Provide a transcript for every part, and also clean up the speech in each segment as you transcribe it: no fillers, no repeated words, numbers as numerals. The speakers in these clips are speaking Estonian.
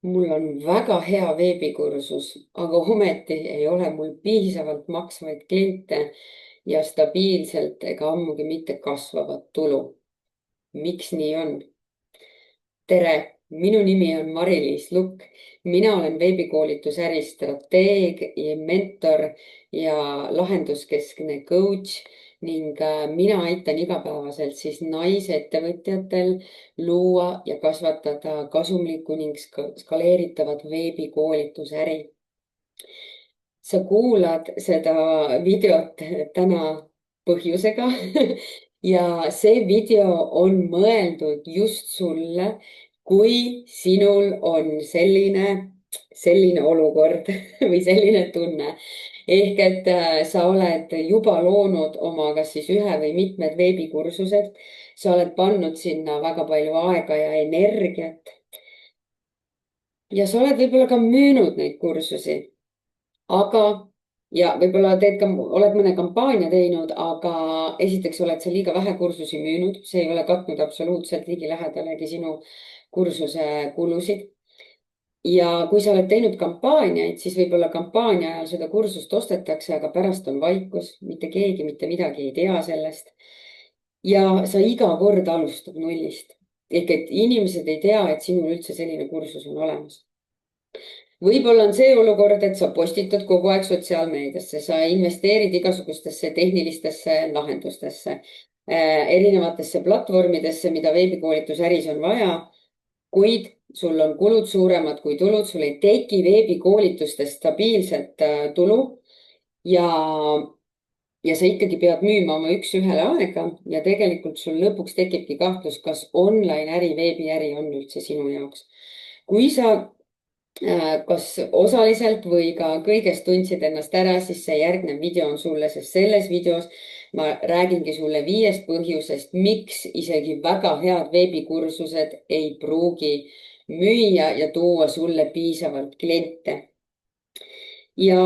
Mul on väga hea veebikursus, aga ometi ei ole mul piisavalt maksvaid kliente ja stabiilselt ega ammugi mitte kasvavat tulu. Miks nii on? Tere, minu nimi on Mari-Liis Lukk. Mina olen veebikoolitusäri strateeg ja mentor ja lahenduskeskne coach ning mina aitan igapäevaselt siis naisettevõtjatel luua ja kasvatada kasumlikku ning skaleeritavat veebikoolitusäri. Sa kuulad seda videot täna põhjusega ja see video on mõeldud just sulle, kui sinul on selline olukord või selline tunne. Ehk et sa oled juba loonud oma kas siis ühe või mitmed veebikursused, sa oled pannud sinna väga palju aega ja energiat ja sa oled võib-olla ka müünud neid kursusi, aga ja võib-olla oled mõne kampaania teinud, aga esiteks oled sa liiga vähe kursusi müünud, see ei ole katnud absoluutselt ligilähedalegi sinu kursuse kulusid. Ja kui sa oled teinud kampaaniaid, siis võib-olla kampaania ajal seda kursust ostetakse, aga pärast on vaikus, mitte keegi mitte midagi ei tea sellest. Ja sa iga kord alustad nullist. Ehk et inimesed ei tea, et sinul üldse selline kursus on olemas. Võib-olla on see olukord, et sa postitad kogu aeg sotsiaalmeediasse, sa investeerid igasugustesse tehnilistesse lahendustesse, erinevatesse platvormidesse, mida veebikoolitusäris on vaja, kuid sul on kulud suuremad kui tulud, sul ei teki veebikoolitustest stabiilset tulu ja, ja sa ikkagi pead müüma oma üks-ühele aega ja tegelikult sul lõpuks tekibki kahtlus, kas online äri, veebiäri on üldse sinu jaoks. Kui sa kas osaliselt või ka kõigest tundsid ennast ära, siis see järgnev video on sulle, sest selles videos ma räägingi sulle 5 põhjusest, miks isegi väga head veebikursused ei pruugi müüa ja tuua sulle piisavalt kliente. Ja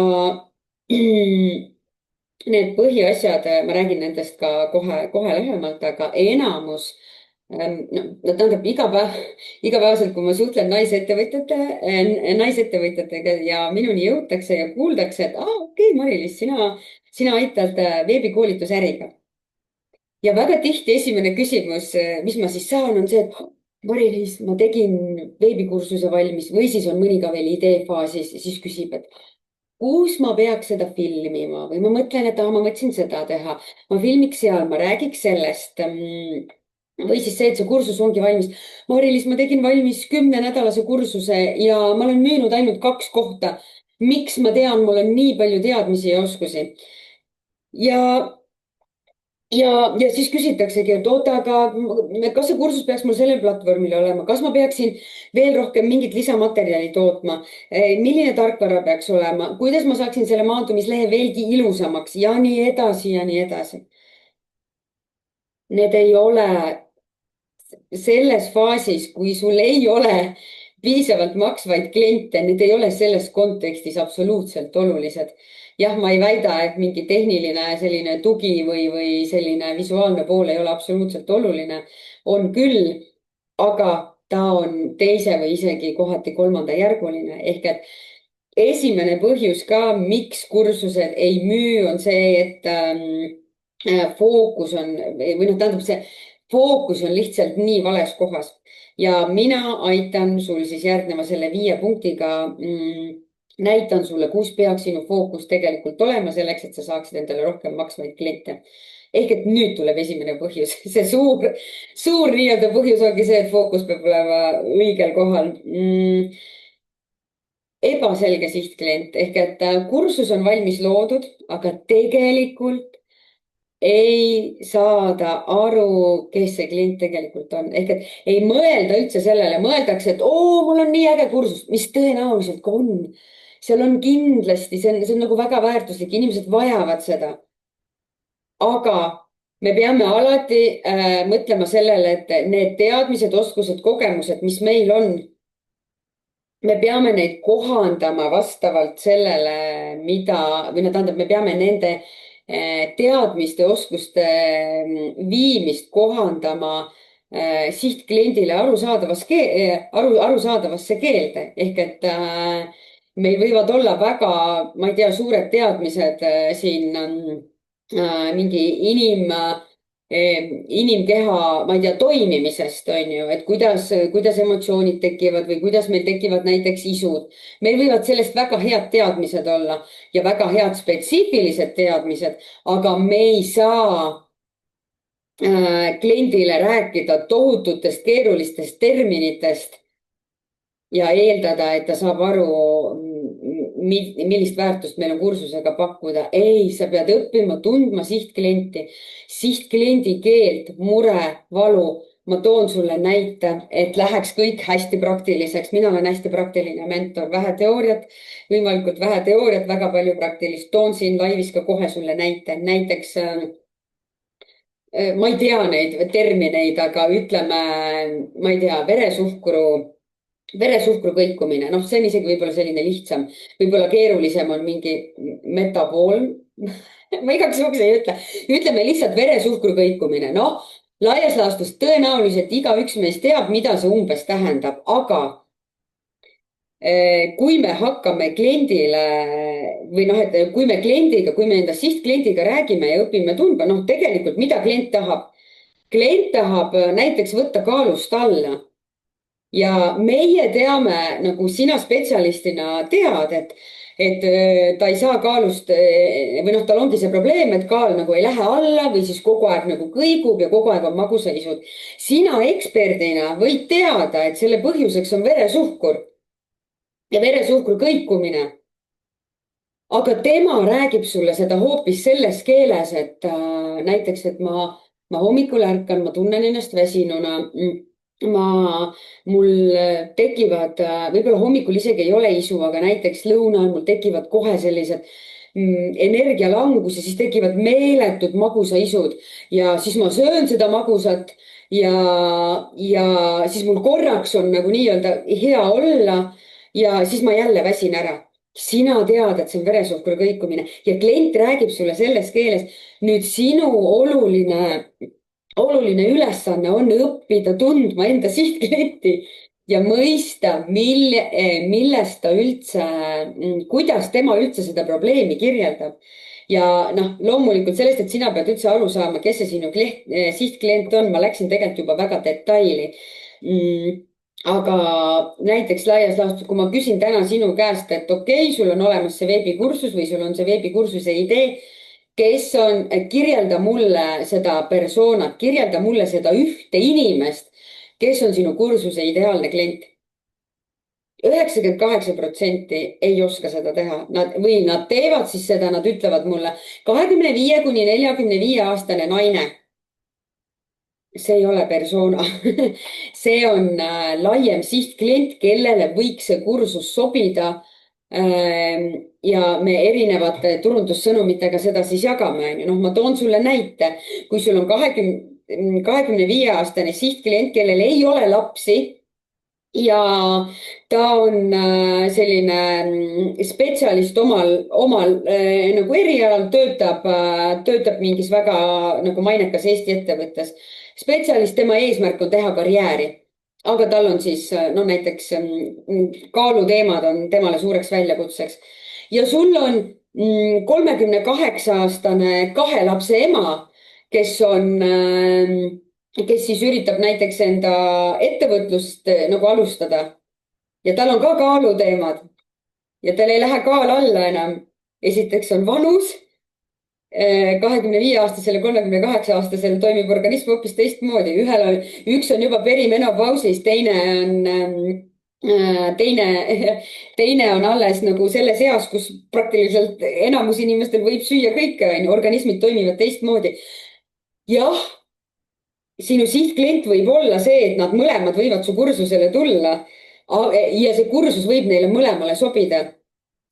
need põhiasjad, ma räägin nendest ka kohe lähemalt, aga enamus no tähendab igapäevaselt, kui ma suhtlen naisettevõtjatega ja minuni jõutakse ja kuuldakse, et okei, Mari-Liis, sina aitad veebikoolitusäriga. Ja väga tihti esimene küsimus, mis ma siis saan, on see, et Mari-Liis, ma tegin veebikursuse valmis või siis on mõni ka veel ideefaasis, siis küsib, et kus ma peaks seda filmima või ma mõtlen, et ma mõtlesin seda teha. Ma filmiks seal, ma räägiks sellest. Või siis see, et see kursus ongi valmis. Mari-Liis, ma tegin valmis 10-nädalase kursuse ja ma olen müünud ainult 2 kohta. Miks ma tean, mul on nii palju teadmisi ja oskusi. Ja, ja siis küsitaksegi, et oota, aga kas see kursus peaks mul sellel platvormil olema? Kas ma peaksin veel rohkem mingit lisamaterjali tootma? Milline tarkvara peaks olema? Kuidas ma saaksin selle maandumislehe veelgi ilusamaks ja nii edasi ja nii edasi. Need ei ole selles faasis, kui sul ei ole piisavalt maksvaid kliente, need ei ole selles kontekstis absoluutselt olulised. Jah, ma ei väida, et mingi tehniline selline tugi või selline visuaalne pool ei ole absoluutselt oluline. On küll, aga ta on teise või isegi kohati 3. järguline. Ehk et esimene põhjus ka, miks kursused ei müü, on see, et fookus on või noh, tähendab see fookus on lihtsalt nii vales kohas ja mina aitan sul siis järgneva selle 5 punktiga näitan sulle, kus peaks sinu fookus tegelikult olema selleks, et sa saaksid endale rohkem maksvaid kliente. Ehk et nüüd tuleb esimene põhjus, see suur nii-öelda põhjus ongi see, et fookus peab olema õigel kohal. Ebaselge sihtklient ehk et kursus on valmis loodud, aga tegelikult ei saada aru, kes see klient tegelikult on. Ehk et ei mõelda üldse sellele, mõeldakse, et mul on nii äge kursus, mis tõenäoliselt ka on. Seal on kindlasti, see on nagu väga väärtuslik, inimesed vajavad seda. Aga me peame alati mõtlema sellele, et need teadmised, oskused, kogemused, mis meil on, me peame neid kohandama vastavalt sellele, või no tähendab, me peame nende teadmiste, oskuste viimist kohandama sihtkliendile arusaadavasse keelde ehk et meil võivad olla väga, ma ei tea, suured teadmised siin mingi inimkeha, ma ei tea, toimimisest on ju, et kuidas emotsioonid tekivad või kuidas meil tekivad näiteks isud. meil võivad sellest väga head teadmised olla ja väga head spetsiifilised teadmised, aga me ei saa kliendile rääkida tohututest keerulistest terminitest ja eeldada, et ta saab aru, millist väärtust meil on kursusega pakkuda. ei, sa pead õppima tundma sihtklienti, sihtkliendi keelt, mure, valu. ma toon sulle näite, et läheks kõik hästi praktiliseks. mina olen hästi praktiline mentor, vähe teooriat, võimalikult vähe teooriat, väga palju praktilist. toon siin laivis ka kohe sulle näite, näiteks ma ei tea neid termineid, aga ütleme, ma ei tea, veresuhkru kõikumine, noh, see on isegi võib-olla selline lihtsam, võib-olla keerulisem on mingi metabool ma igaks juhuks ei ütle, ütleme lihtsalt veresuhkru kõikumine, noh, laias laastus tõenäoliselt igaüks meist teab, mida see umbes tähendab, aga kui me hakkame kliendile või noh, et kui me kliendiga, kui me enda sihtkliendiga räägime ja õpime tundma, noh, tegelikult mida klient tahab? klient tahab näiteks võtta kaalust alla ja meie teame, nagu sina spetsialistina tead, et ta ei saa kaalust või noh, tal ongi see probleem, et kaal nagu ei lähe alla või siis kogu aeg nagu kõigub ja kogu aeg on magusaisud. sina eksperdina võid teada, et selle põhjuseks on veresuhkur ja veresuhkru kõikumine. aga tema räägib sulle seda hoopis selles keeles, et näiteks, et ma hommikul ärkan, ma tunnen ennast väsinuna. mul tekivad, võib-olla hommikul isegi ei ole isu, aga näiteks lõunal mul tekivad kohe sellised energialangus ja siis tekivad meeletud magusaisud ja siis ma söön seda magusat ja siis mul korraks on nagu nii-öelda hea olla ja siis ma jälle väsin ära. sina tead, et see on veresuhkru kõikumine ja klient räägib sulle selles keeles. nüüd sinu oluline ülesanne on õppida tundma enda sihtklienti ja mõista, millest ta üldse, kuidas tema üldse seda probleemi kirjeldab. ja noh, loomulikult sellest, et sina pead üldse aru saama, kes see sinu sihtklient on, ma läksin tegelikult juba väga detaili. aga näiteks laias laastus, kui ma küsin täna sinu käest, et okei, sul on olemas see veebikursus või sul on see veebikursuse idee, kes on, kirjelda mulle seda persoonat, kirjelda mulle seda ühte inimest, kes on sinu kursuse ideaalne klient. 98% ei oska seda teha, nad teevad siis seda, nad ütlevad mulle 25 kuni 45 aastane naine. see ei ole persona see on laiem sihtklient, kellele võiks see kursus sobida. ja me erinevate turundussõnumitega seda siis jagame. noh, ma toon sulle näite, kui sul on 25-aastane sihtklient, kellel ei ole lapsi ja ta on selline spetsialist omal nagu erialal, töötab mingis väga nagu mainekas Eesti ettevõttes. spetsialist, tema eesmärk on teha karjääri, aga tal on siis no näiteks kaaluteemad on temale suureks väljakutseks ja sul on 38-aastane 2 lapse ema, kes siis üritab näiteks enda ettevõtlust nagu alustada ja tal on ka kaaluteemad ja tal ei lähe kaal alla enam. esiteks on vanus. 25-aastasel ja 38-aastasel toimib organism hoopis teistmoodi. üks on juba perimenopausis, teine on alles nagu selles eas, kus praktiliselt enamus inimestel võib süüa kõike, onju, organismid toimivad teistmoodi. jah, sinu sihtklient võib olla see, et nad mõlemad võivad su kursusele tulla ja see kursus võib neile mõlemale sobida.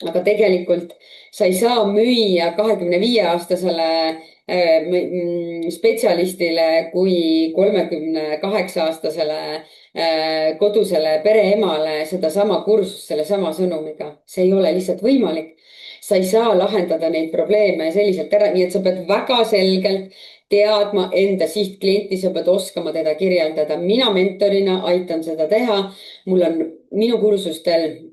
aga tegelikult sa ei saa müüa 25-aastasele spetsialistile kui 38-aastasele kodusele pereemale sedasama kursust sellesama sõnumiga. See ei ole lihtsalt võimalik. Sa ei saa lahendada neid probleeme selliselt ära, nii et sa pead väga selgelt teadma enda sihtklienti, sa pead oskama teda kirjeldada. mina mentorina aitan seda teha. mul on minu kursustel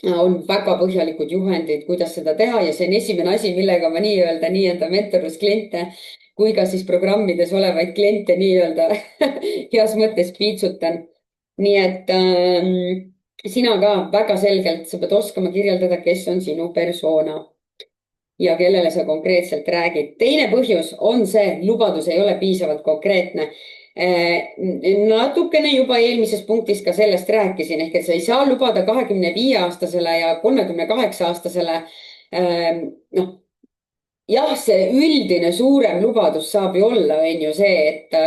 on väga põhjalikud juhendid, kuidas seda teha ja see on esimene asi, millega ma nii enda mentoruskliente kui ka siis programmides olevaid kliente nii-öelda heas mõttes piitsutan. nii et sina ka väga selgelt, sa pead oskama kirjeldada, kes on sinu persona ja kellele sa konkreetselt räägid. teine põhjus on see, lubadus ei ole piisavalt konkreetne. Natukene juba eelmises punktis ka sellest rääkisin, ehk et sa ei saa lubada 25-aastasele ja 38-aastasele. noh, jah, see üldine suurem lubadus saab ju olla, on ju see, et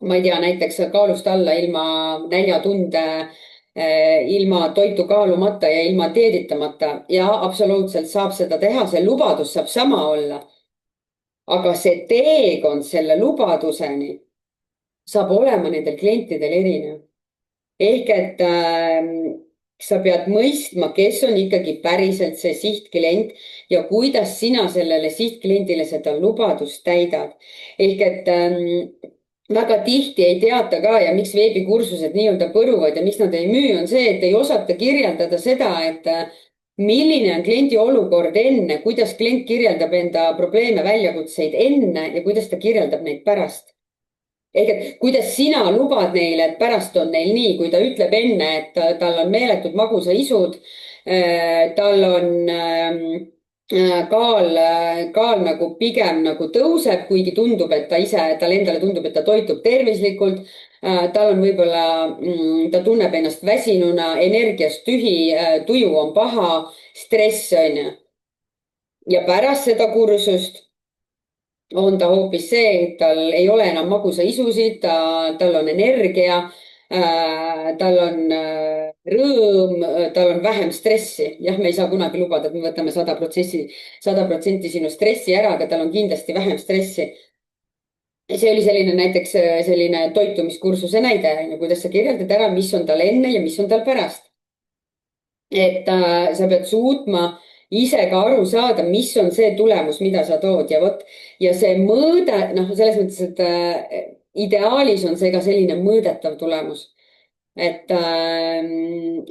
ma ei tea, näiteks kaalust alla ilma näljatunde, ilma toitu kaalumata ja ilma dieeditamata ja absoluutselt saab seda teha, see lubadus saab sama olla. aga see teekond selle lubaduseni saab olema nendel klientidel erinev. ehk et sa pead mõistma, kes on ikkagi päriselt see sihtklient ja kuidas sina sellele sihtkliendile seda lubadust täidad. ehk et väga tihti ei teata ka ja miks veebikursused nii-öelda põruvad ja miks nad ei müü, on see, et ei osata kirjeldada seda, et milline on kliendi olukord enne, kuidas klient kirjeldab enda probleeme, väljakutseid enne ja kuidas ta kirjeldab neid pärast. ehk et kuidas sina lubad neile, et pärast on neil nii, kui ta ütleb enne, et tal on meeletud magusaisud, tal on kaal nagu pigem nagu tõuseb, kuigi tundub, et tal endale tundub, et ta toitub tervislikult. tal on võib-olla, ta tunneb ennast väsinuna, energiast tühi, tuju on paha, stress on ju. ja pärast seda kursust on ta hoopis see, et tal ei ole enam magusaisusid, tal on energia, tal on rõõm, tal on vähem stressi. jah, me ei saa kunagi lubada, et me võtame 100% sinu stressi ära, aga tal on kindlasti vähem stressi. see oli selline näiteks selline toitumiskursuse näide, kuidas sa kirjeldad ära, mis on tal enne ja mis on tal pärast. et sa pead suutma ise ka aru saada, mis on see tulemus, mida sa tood ja vot ja see mõõde, noh, selles mõttes, et ideaalis on see ka selline mõõdetav tulemus. et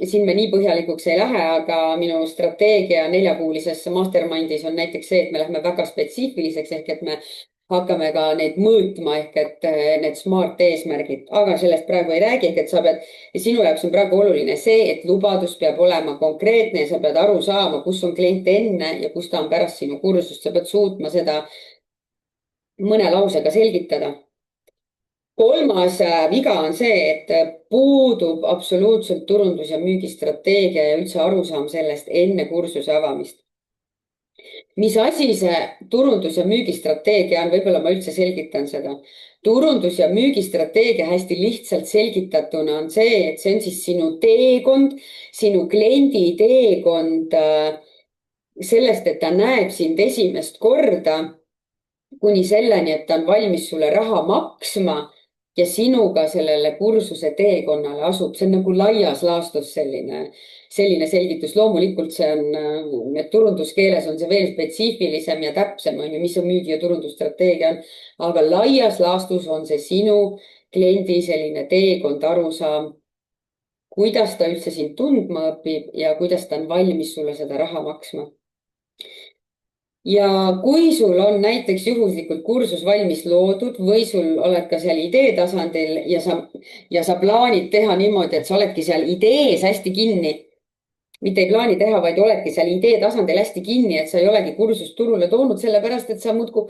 siin me nii põhjalikuks ei lähe, aga minu strateegia 4-kuulises mastermindis on näiteks see, et me lähme väga spetsiifiliseks ehk et me hakkame ka neid mõõtma ehk et need smart eesmärgid, aga sellest praegu ei räägi, ehk et sa pead, sinu jaoks on praegu oluline see, et lubadus peab olema konkreetne ja sa pead aru saama, kus on klient enne ja kus ta on pärast sinu kursust, sa pead suutma seda mõne lausega selgitada. kolmas viga on see, et puudub absoluutselt turundus- ja müügistrateegia ja üldse arusaam sellest enne kursuse avamist. mis asi see turundus- ja müügistrateegia on, võib-olla ma üldse selgitan seda. turundus- ja müügistrateegia hästi lihtsalt selgitatuna on see, et see on siis sinu teekond, sinu kliendi teekond sellest, et ta näeb sind esimest korda kuni selleni, et ta on valmis sulle raha maksma ja sinuga sellele kursuse teekonnale asub. see on nagu laias laastus selline selgitus. loomulikult see on, et turunduskeeles on see veel spetsiifilisem ja täpsem, on ju, mis on müügi- ja turundusstrateegia on. aga laias laastus on see sinu kliendi selline teekond, arusaam, kuidas ta üldse sind tundma õpib ja kuidas ta on valmis sulle seda raha maksma. ja kui sul on näiteks juhuslikult kursus valmis loodud või sul oled ka seal idee tasandil ja sa plaanid teha niimoodi, et sa oledki seal idees hästi kinni. mitte ei plaani teha, vaid oledki seal idee tasandil hästi kinni, et sa ei olegi kursust turule toonud, sellepärast et sa muudkui,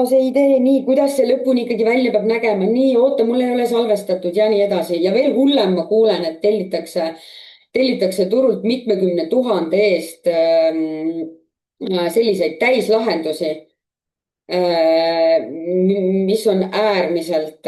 see idee, nii, kuidas see lõpuni ikkagi välja peab nägema, nii, oota, mul ei ole salvestatud ja nii edasi. ja veel hullem, ma kuulen, et tellitakse turult mitmekümne tuhande eest selliseid täislahendusi, mis on äärmiselt,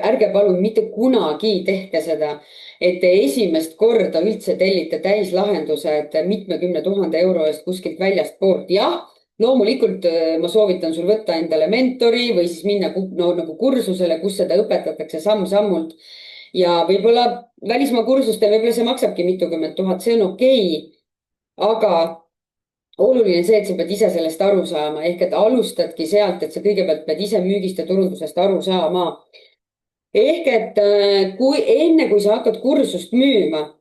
ärge palun mitte kunagi tehke seda, et te esimest korda üldse tellite täislahendused mitmekümne tuhande euro eest kuskilt väljastpoolt. jah, loomulikult ma soovitan sul võtta endale mentori või siis minna nagu kursusele, kus seda õpetatakse samm-sammult. ja võib-olla välismaa kursustel võib-olla see maksabki mitukümmend tuhat, see on okei. Aga oluline on see, et sa pead ise sellest aru saama, ehk et alustadki sealt, et sa kõigepealt pead ise müügist ja turundusest aru saama. ehk et kui enne, kui sa hakkad kursust müüma,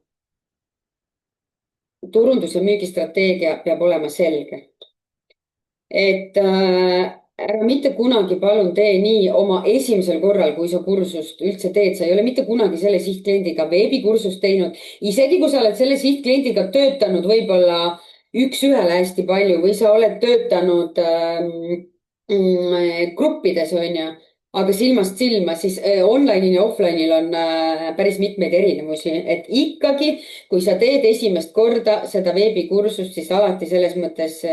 turundus- ja müügistrateegia peab olema selge. Et ära mitte kunagi palun tee nii oma esimesel korral, kui sa kursust üldse teed, sa ei ole mitte kunagi selle sihtkliendiga veebikursust teinud. isegi kui sa oled selle sihtkliendiga töötanud võib-olla üks-ühele hästi palju või sa oled töötanud gruppides, on ju, aga silmast silma, siis online'il ja offline'il on päris mitmeid erinevusi, et ikkagi, kui sa teed esimest korda seda veebikursust, siis alati selles mõttes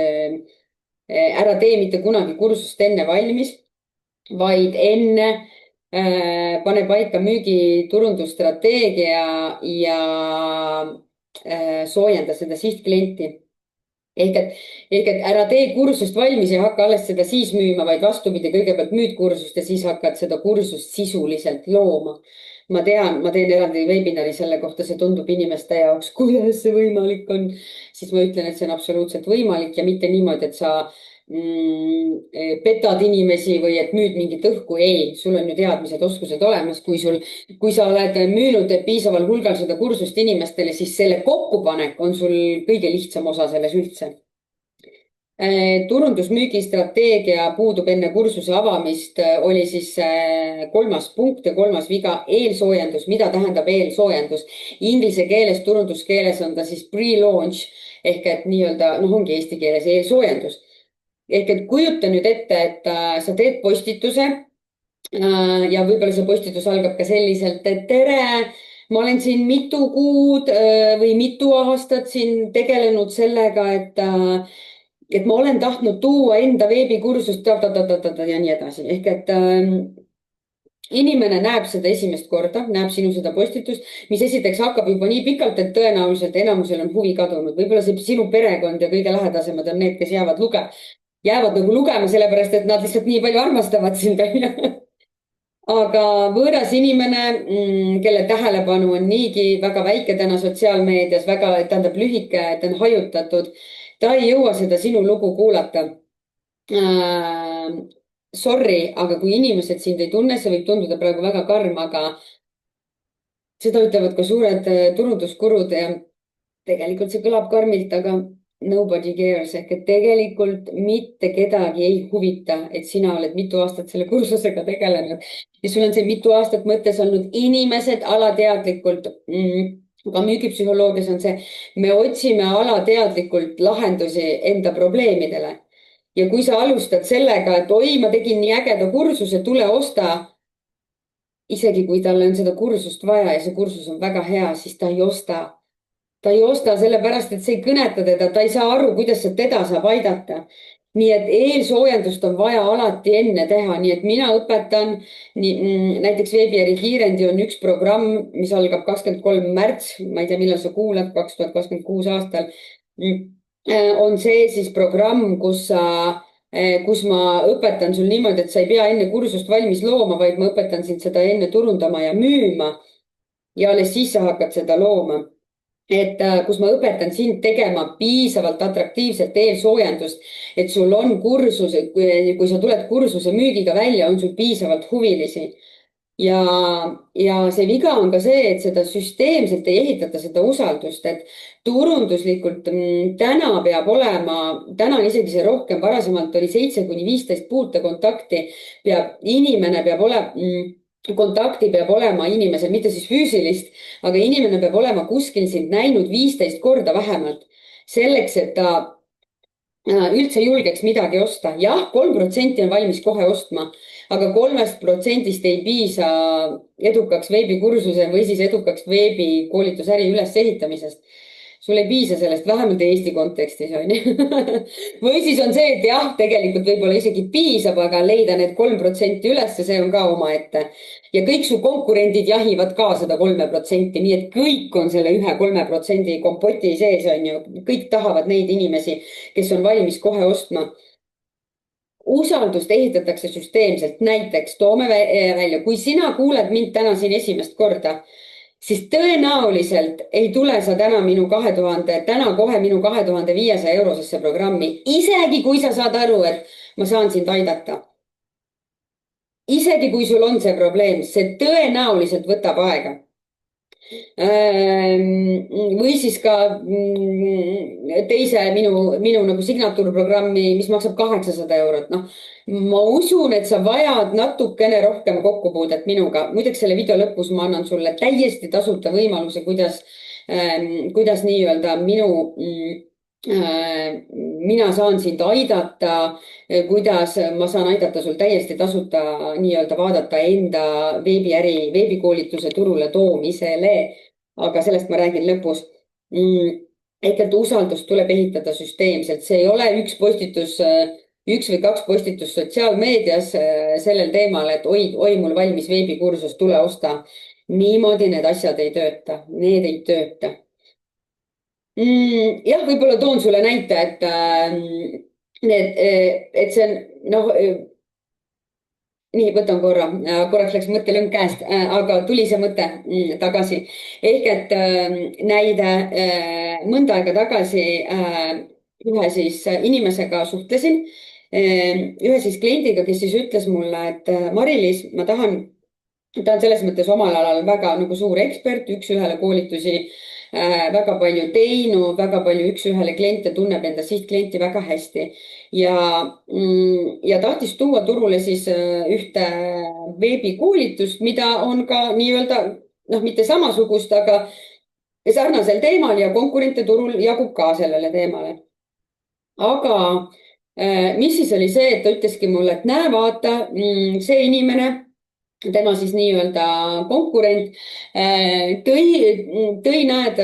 ära tee mitte kunagi kursust enne valmis, vaid enne pane paika müügiturundusstrateegia ja soojenda seda sihtklienti. ehk et ära tee kursust valmis ja hakka alles seda siis müüma, vaid vastupidi, kõigepealt müüd kursust ja siis hakkad seda kursust sisuliselt looma. Ma tean, ma teen eraldi webinari selle kohta, see tundub inimeste jaoks, kuidas see võimalik on, siis ma ütlen, et see on absoluutselt võimalik ja mitte niimoodi, et sa petad inimesi või et müüd mingit õhku. ei, sul on ju teadmised, oskused olemas, kui sa oled müünud piisaval hulgal seda kursust inimestele, siis selle kokkupanek on sul kõige lihtsam osa selles üldse. Turundusmüügistrateegia puudub enne kursuse avamist, oli siis kolmas punkt ja kolmas viga, eelsoojendus. mida tähendab eelsoojendus? Inglise keeles, turunduskeeles on ta siis pre-launch ehk et nii-öelda, noh, ongi eesti keeles eelsoojendus. ehk et kujuta nüüd ette, et sa teed postituse ja võib-olla see postitus algab ka selliselt, et tere, ma olen siin mitu kuud või mitu aastat siin tegelenud sellega, et ma olen tahtnud tuua enda veebikursust ja nii edasi. ehk et inimene näeb seda esimest korda, näeb sinu seda postitust, mis esiteks hakkab juba nii pikalt, et tõenäoliselt enamusel on huvi kadunud. võib-olla see sinu perekond ja kõige lähedasemad on need, kes jäävad nagu lugema, sellepärast et nad lihtsalt nii palju armastavad sind, onju. aga võõras inimene, kelle tähelepanu on niigi väga väike täna sotsiaalmeedias, tähendab lühike, ta on hajutatud, ta ei jõua seda sinu lugu kuulata. Sorry, aga kui inimesed sind ei tunne, see võib tunduda praegu väga karm, aga seda ütlevad ka suured turunduskurud ja tegelikult see kõlab karmilt, aga nobody cares ehk et tegelikult mitte kedagi ei huvita, et sina oled mitu aastat selle kursusega tegelenud ja sul on see mitu aastat mõttes olnud. Inimesed alateadlikult, ka müügipsühholoogias on see, me otsime alateadlikult lahendusi enda probleemidele. ja kui sa alustad sellega, et oi, ma tegin nii ägeda kursuse, tule osta. isegi kui tal on seda kursust vaja ja see kursus on väga hea, siis ta ei osta. ta ei osta sellepärast, et see ei kõneta teda, ta ei saa aru, kuidas see teda saab aidata. nii et eelsoojendust on vaja alati enne teha, nii et mina õpetan näiteks Veebiäri kiirendi on üks programm, mis algab 23. märts, ma ei tea, millal sa kuulad, 2026 aastal. on see siis programm, kus ma õpetan sul niimoodi, et sa ei pea enne kursust valmis looma, vaid ma õpetan sind seda enne turundama ja müüma. ja alles siis sa hakkad seda looma. et kus ma õpetan sind tegema piisavalt atraktiivset eelsoojendust, et sul on kursus, kui sa tuled kursuse müügiga välja, on sul piisavalt huvilisi. ja see viga on ka see, et seda süsteemselt ei ehitata, seda usaldust, et turunduslikult täna peab olema, täna on isegi see rohkem, varasemalt oli 7-15 puutekontakti, inimene peab olema kontakti peab olema inimesel, mitte siis füüsilist, aga inimene peab olema kuskil sind näinud 15 korda vähemalt. selleks, et ta üldse julgeks midagi osta. jah, 3% on valmis kohe ostma, aga 3% ei piisa edukaks veebikursuse või siis edukaks veebikoolitusäri ülesehitamisest. sul ei piisa sellest, vähemalt Eesti kontekstis on ju. või siis on see, et jah, tegelikult võib-olla isegi piisab, aga leida need 3% ülesse, see on ka omaette. ja kõik su konkurendid jahivad ka seda 3%, nii et kõik on selle 1-3% kompoti sees, on ju. kõik tahavad neid inimesi, kes on valmis kohe ostma. usaldust ehitatakse süsteemselt, näiteks toome välja, kui sina kuuled mind täna siin esimest korda, siis tõenäoliselt ei tule sa täna kohe minu 2500 eurosesse programmi, isegi kui sa saad aru, et ma saan sind aidata. Isegi kui sul on see probleem, see tõenäoliselt võtab aega. Või siis ka teise minu nagu signatuurprogrammi, mis maksab 800 eurot. Noh, ma usun, et sa vajad natukene rohkem kokkupuudet minuga. Muideks selle video lõpus ma annan sulle täiesti tasuta võimaluse, kuidas nii-öelda mina saan sind aidata, kuidas ma saan aidata sul täiesti tasuta nii-öelda vaadata enda veebikoolituse turule toomisele. Aga sellest ma räägin lõpus. Ehk et usaldust tuleb ehitada süsteemselt, see ei ole üks või kaks postitust sotsiaalmeedias sellel teemal, et oi, mul valmis veebikursus, tule osta. Niimoodi need asjad ei tööta, need ei tööta. Jah, võib-olla toon sulle näite, et see on, noh, nii, võtan korraks läks mõttelõng käest, aga tuli see mõte tagasi. Ehk et näide, mõnda aega tagasi ühe siis inimesega suhtlesin, ühe siis kliendiga, kes siis ütles mulle, et Mari-Liis, ta on selles mõttes omal alal väga nagu suur ekspert, üks-ühele koolitusi väga palju teinud, väga palju üks-ühele kliente, tunneb enda sihtklienti väga hästi ja tahtis tuua turule siis ühte veebikoolitust, mida on ka nii-öelda, noh, mitte samasugust, aga sarnasel teemal ja konkurente turul jagub ka sellele teemale. Aga mis siis oli see, et ta ütleski mulle, et näe, vaata, see inimene, tema siis nii-öelda konkurent tõi näed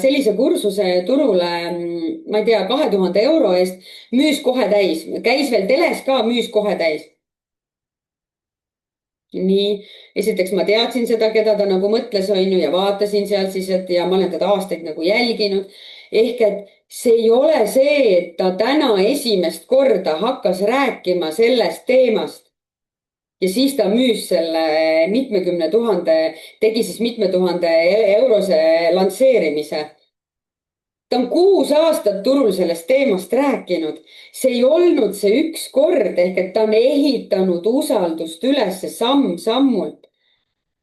sellise kursuse turule, ma ei tea, 2000 euro eest, müüs kohe täis, käis veel teles ka, müüs kohe täis. Nii, esiteks ma teadsin seda, keda ta nagu mõtles, on ju, ja vaatasin seal siis, et ja ma olen teda aastaid nagu jälginud. Ehk et see ei ole see, et ta täna esimest korda hakkas rääkima sellest teemast. Ja siis ta müüs selle tegi siis mitme tuhande eurose lansseerimise. Ta on 6 aastat turul sellest teemast rääkinud. See ei olnud see üks kord, ehk et ta on ehitanud usaldust üles samm-sammult.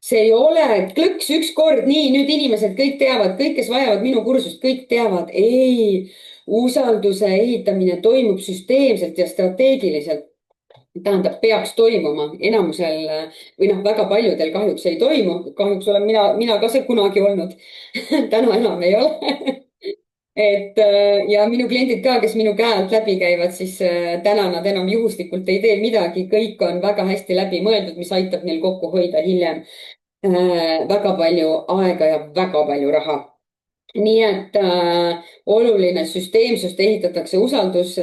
See ei ole klõks üks kord, nii, nüüd inimesed kõik teavad, kõik, kes vajavad minu kursust, kõik teavad. Ei, usalduse ehitamine toimub süsteemselt ja strateegiliselt. Tähendab, peaks toimuma, enamusel või noh, väga paljudel kahjuks ei toimu. Kahjuks olen mina ka see kunagi olnud. Täna enam ei ole. Ja minu kliendid ka, kes minu käe alt läbi käivad, siis täna nad enam juhuslikult ei tee midagi. Kõik on väga hästi läbi mõeldud, mis aitab neil kokku hoida hiljem väga palju aega ja väga palju raha. Nii et oluline süsteemsust ehitatakse usaldust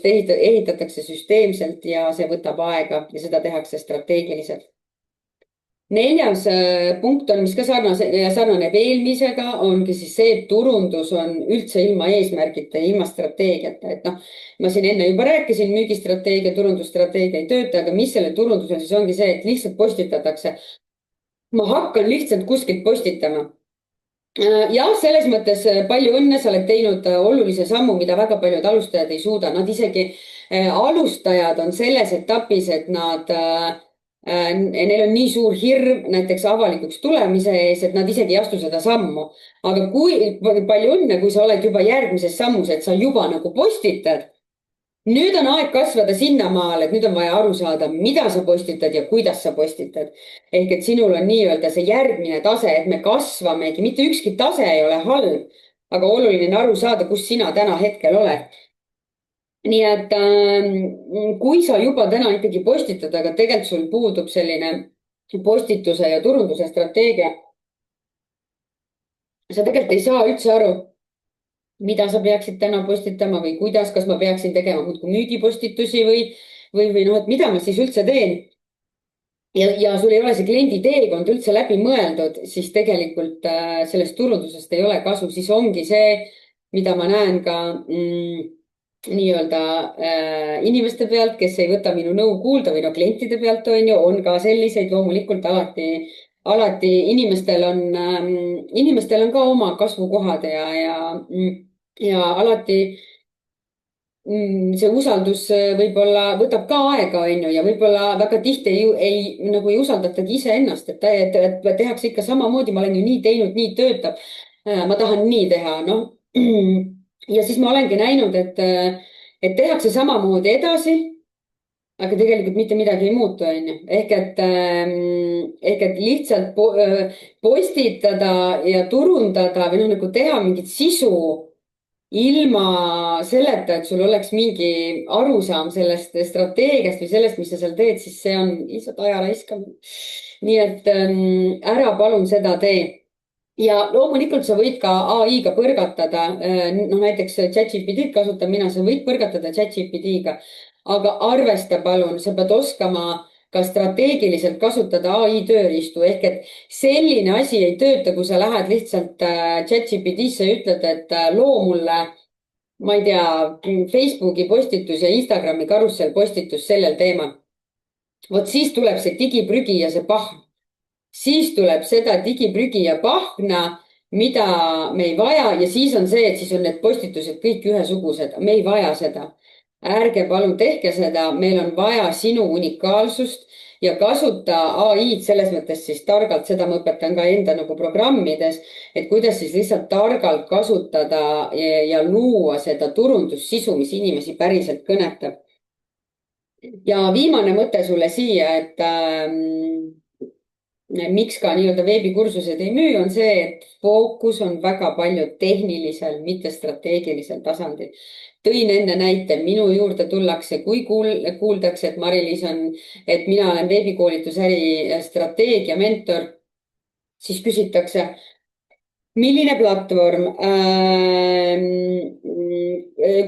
ehitatakse süsteemselt ja see võtab aega ja seda tehakse strateegiliselt. 4. punkt on, mis ka sarnaneb eelmisega, ongi siis see, et turundus on üldse ilma eesmärgita ja ilma strateegiata. Et noh, ma siin enne juba rääkisin, müügistrateegia, turundusstrateegia ei tööta, aga mis selle turundusel siis ongi see, et lihtsalt postitatakse. Ma hakkan lihtsalt kuskilt postitama. Jah, selles mõttes palju õnne, sa oled teinud olulise sammu, mida väga paljud alustajad ei suuda. Nad isegi alustajad on selles etapis, et neil on nii suur hirm näiteks avalikuks tulemise ees, et nad isegi ei astu seda sammu. Aga palju õnne, kui sa oled juba järgmises sammus, et sa juba nagu postitad. Nüüd on aeg kasvada sinnamaal, et nüüd on vaja aru saada, mida sa postitad ja kuidas sa postitad. Ehk et sinul on nii-öelda see järgmine tase, et me kasvamegi, mitte ükski tase ei ole halb, aga oluline on aru saada, kus sina täna hetkel oled. Nii et kui sa juba täna ikkagi postitad, aga tegelikult sul puudub selline postituse ja turunduse strateegia, sa tegelikult ei saa üldse aru, mida sa peaksid täna postitama või kuidas, kas ma peaksin tegema muudkui müügipostitusi või noh, et mida ma siis üldse teen. Ja sul ei ole see kliendi teekond üldse läbi mõeldud, siis tegelikult sellest turundusest ei ole kasu, siis ongi see, mida ma näen ka nii-öelda inimeste pealt, kes ei võta minu nõu kuulda või no klientide pealt on ju, on ka selliseid loomulikult alati inimestel on ka oma kasvukohad ja alati see usaldus võib-olla võtab ka aega, on ju, ja võib-olla väga tihti nagu ei usaldatagi iseennast, et tehakse ikka samamoodi, ma olen ju nii teinud, nii töötab. ma tahan nii teha, noh. ja siis ma olengi näinud, et tehakse samamoodi edasi, aga tegelikult mitte midagi ei muutu, on ju. ehk et lihtsalt postitada ja turundada või noh, nagu teha mingit sisu ilma selleta, et sul oleks mingi arusaam sellest strateegiast või sellest, mis sa seal teed, siis see on lihtsalt aja raiskamine. nii et ära palun seda tee. ja loomulikult sa võid ka ai-ga põrgatada, noh näiteks ChatGPT-d kasutan mina, sa võid põrgatada ChatGPT-ga, aga arvesta palun, sa pead oskama ka strateegiliselt kasutada ai tööriistu, ehk et selline asi ei tööta, kui sa lähed lihtsalt ChatGPT-sse ja ütled, et loo mulle, ma ei tea, Facebooki postitus ja Instagrami karussell postitus sellel teemal. vot siis tuleb see digiprügi ja see pahm. siis tuleb seda digiprügi ja pahna, mida me ei vaja ja siis on see, et siis on need postitused kõik ühesugused, me ei vaja seda. ärge palun tehke seda, meil on vaja sinu unikaalsust ja kasuta ai-d selles mõttes siis targalt, seda ma õpetan ka enda nagu programmides, et kuidas siis lihtsalt targalt kasutada ja luua seda turundussisu, mis inimesi päriselt kõnetab. ja viimane mõte sulle siia, et miks ka nii-öelda veebikursused ei müü, on see, et fookus on väga palju tehnilisel, mitte strateegilisel tasandil. tõin enne näite, minu juurde tullakse, kui kuuldakse, et Mari-Liis et mina olen veebikoolitusäri strateegia mentor, siis küsitakse, milline platvorm,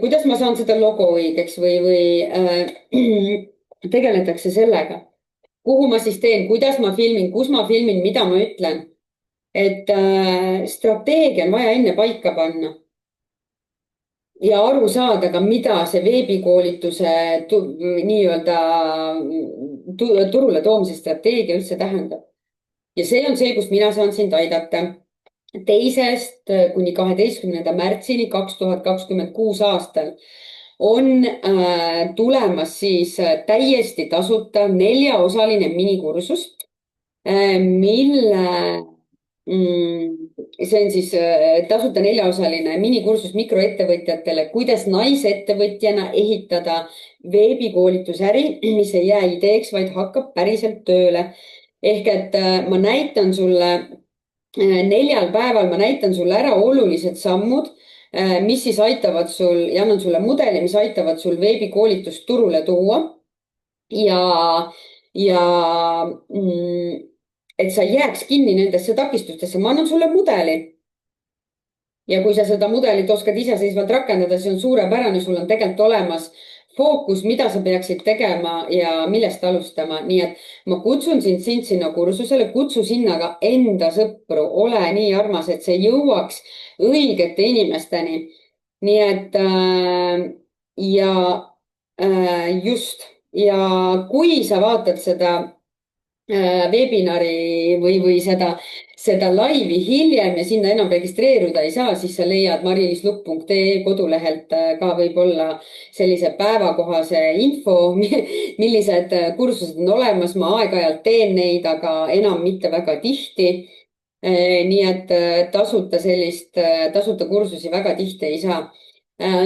kuidas ma saan seda logo õigeks või tegeletakse sellega, kuhu ma siis teen, kuidas ma filmin, kus ma filmin, mida ma ütlen. et strateegia on vaja enne paika panna. ja aru saada ka, mida see veebikoolituse nii-öelda turule toomise strateegia üldse tähendab. ja see on see, kus mina saan sind aidata. 2. kuni 12. märtsini 2026 aastal on tulemas siis täiesti tasuta 4-osaline minikursus, mille see on siis tasuta 4-osaline minikursus mikroettevõtjatele, kuidas naisettevõtjana ehitada veebikoolitusäri, mis ei jää ideeks, vaid hakkab päriselt tööle. ehk et ma näitan sulle 4 päeval, ma näitan sulle ära olulised sammud, mis siis aitavad sul ja annan sulle mudeli, mis aitavad sul veebikoolitust turule tuua. ja et sa ei jääks kinni nendesse takistustesse, ma annan sulle mudeli. ja kui sa seda mudelit oskad iseseisvalt rakendada, siis on suurepärane, sul on tegelikult olemas fookus, mida sa peaksid tegema ja millest alustama. nii et ma kutsun sind sinna kursusele, kutsu sinna ka enda sõpru, ole nii armas, et see jõuaks õigete inimesteni. nii et just, ja kui sa vaatad seda webinari või seda laivi hiljem ja sinna enam registreeruda ei saa, siis sa leiad marilislupp.ee kodulehelt ka võib-olla sellise päevakohase info, millised kursused on olemas. ma aeg-ajalt teen neid, aga enam mitte väga tihti. nii et tasuta kursusi väga tihti ei saa.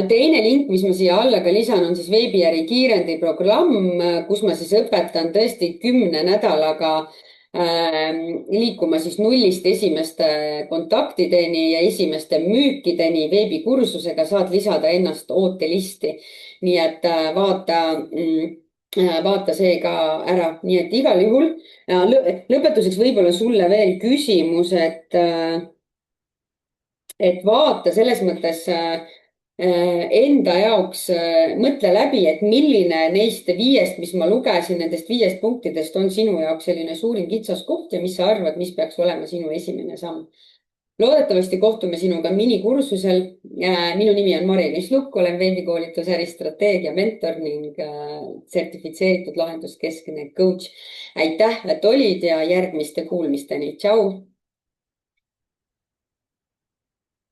teine link, mis ma siia alla ka lisan, on siis veebiäri kiirendi programm, kus ma siis õpetan tõesti 10 nädalaga liikuma siis nullist esimeste kontaktideni ja esimeste müükideni. veebikursusega saad lisada ennast ootelisti. nii et vaata see ka ära. nii et igal juhul lõpetuseks võib-olla sulle veel küsimus, et vaata selles mõttes enda jaoks, mõtle läbi, et milline neist 5, mis ma lugesin, nendest 5 punktidest on sinu jaoks selline suurim kitsaskoht ja mis sa arvad, mis peaks olema sinu esimene samm. loodetavasti kohtume sinuga minikursusel. Minu nimi on Mari-Liis Lukk, olen veebikoolituse äristrateegia mentor ning sertifitseeritud lahenduskeskne coach. aitäh, et olid ja järgmiste kuulmisteni. Tšau.